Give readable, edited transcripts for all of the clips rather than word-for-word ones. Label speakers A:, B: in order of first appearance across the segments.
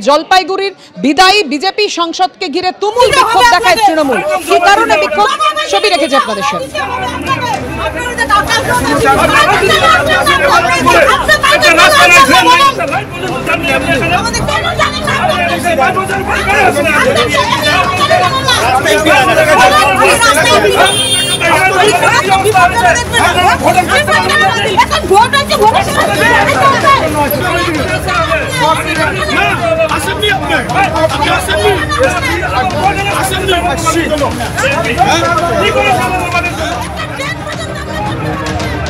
A: জলপাইগুড়ির বিদায়ী বিজেপি সংসদকে ঘিরে তুমুল বিক্ষোভ দেখায় তৃণমূল। কি কারণে বিক্ষোভ, ছবি রেখেছে আপনাদের সামনে।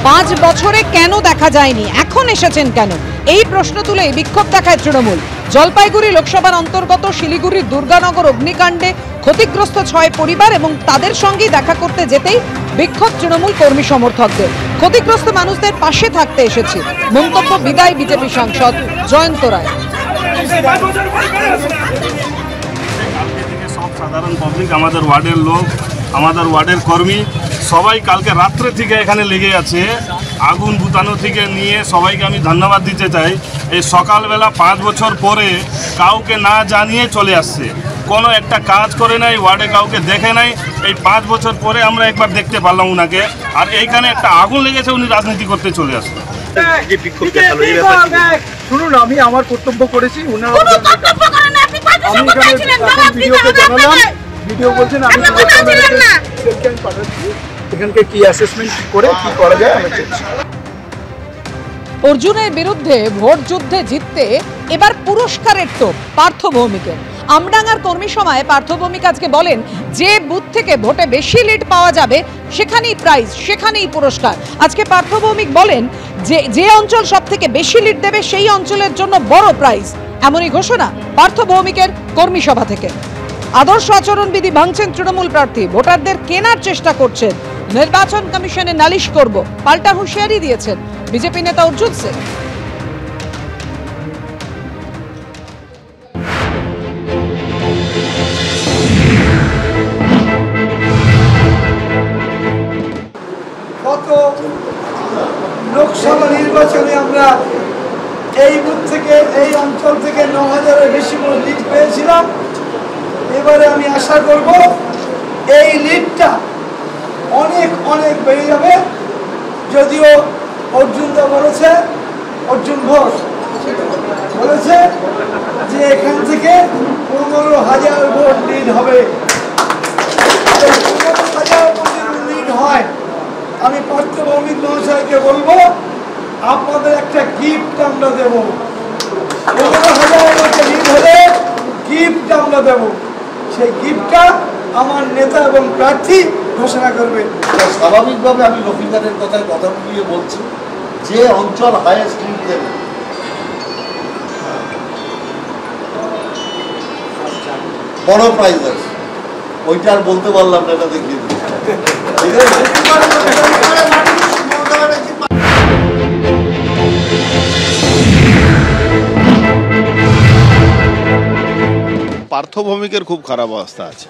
A: পাঁচ বছরে কেন দেখা যায়নি, এখন এসেছেন কেন, এই প্রশ্ন তুলে বিক্ষোভ দেখায় তৃণমূল। জলপাইগুড়ি লোকসভার অন্তর্গত শিলিগুড়ির দুর্গানগর অগ্নিকাণ্ডে ক্ষতিগ্রস্ত 6 পরিবার এবং তাদের সঙ্গেই দেখা করতে যেতেই বিক্ষোভ তৃণমূল কর্মী সমর্থকদের। ক্ষতিগ্রস্ত মানুষদের পাশে থাকতে এসেছি, মন্তব্য বিদায়ী বিজেপি সাংসদ জয়ন্ত রায়।
B: সব সাধারণ পাবলিক, আমাদের ওয়ার্ডের লোক, আমাদের ওয়ার্ডের কর্মী সবাই কালকে রাত্রে থেকে এখানে লেগে আছে। আগুন বুতানো থেকে নিয়ে সবাইকে আমি ধন্যবাদ দিতে চাই। এই সকালবেলা 5 বছর পরে কাউকে না জানিয়ে চলে আসছে, কোনো একটা কাজ করে নাই, ওয়ার্ডে কাউকে দেখে নাই। এই 5 বছর পরে আমরা একবার দেখতে পারলাম উনাকে, আর এইখানে একটা আগুন লেগেছে, উনি রাজনীতি করতে চলে আসলো।
C: শুনুন, আমি আমার কর্তব্য করেছি, ভিডিও বলছেন আমি এখানকে কি অ্যাসেসমেন্ট করে কি করা যায় আমি চেয়েছি।
A: অর্জুনের বিরুদ্ধে ভোট যুদ্ধে জিততে এবার পুরস্কারের টোপ পার্থ ভৌমিকের। আমডাঙ্গার কর্মী সভায় পার্থ ভৌমিক আজকে বলেন, যে বুথ থেকে ভোটে বেশি লিড পাওয়া যাবে সেখানেই প্রাইজ, সেখানেই পুরস্কার। আজকে পার্থ ভৌমিক বলেন যে অঞ্চল সব থেকে বেশি লিড দেবে সেই অঞ্চলের জন্য বড় প্রাইজ, এমনই ঘোষণা পার্থ ভৌমিকের কর্মী সভা থেকে। আদর্শ আচরণবিধি ভাঙছেন তৃণমূল প্রার্থী, ভোটারদের কেনার চেষ্টা করছেন, নির্বাচন কমিশনে নালিশ করব পাল্টা হুঁশিয়ারি দিয়েছেন বিজেপি নেতা অর্জুন সিং।
C: গত লোকসভা নির্বাচনে আমরা এই বুথ থেকে, এই অঞ্চল থেকে 9000-এর বেশি লিড পেয়েছিলাম। এবারে আমি আশা করব এই লিডটা অনেক অনেক বেড়ে যাবে। যদিও অর্জুনদা বলেছে, অর্জুন ঘোষ বলেছে যে এখান থেকে 15,000 ভোট লিড হবে। 15,000 ভোট লিড হয়, আমি পার্থ ভৌমিক মহাশয়কে বলবো আপনাদের একটা গিফট আমরা দেব। 15,000 ভোটে লিড হলে গিফট আমরা দেব, সেই গিফটটা আমার নেতা এবং প্রার্থী ঘোষণা করবেন।
D: স্বাভাবিকভাবে আমি রফিকারের কথা মিলিয়ে বলছি, যে অঞ্চল হাইয়েস্ট লিড দেবে বড় প্রাইজ আছে, ওইটা আর বলতে পারলাম না, এটা দেখিয়ে দিই। ঠিক আছে,
E: পার্থ ভৌমিকের খুব খারাপ অবস্থা আছে।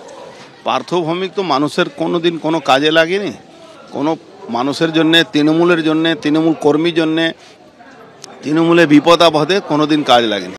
E: পার্থ ভৌমিক তো মানুষের কোনোদিন কোনো কাজে লাগেনি, কোনো মানুষের জন্যে, তৃণমূলের জন্যে, তৃণমূল কর্মীর জন্যে, তৃণমূলের বিপদ আপদে কোনোদিন কাজ লাগেনি।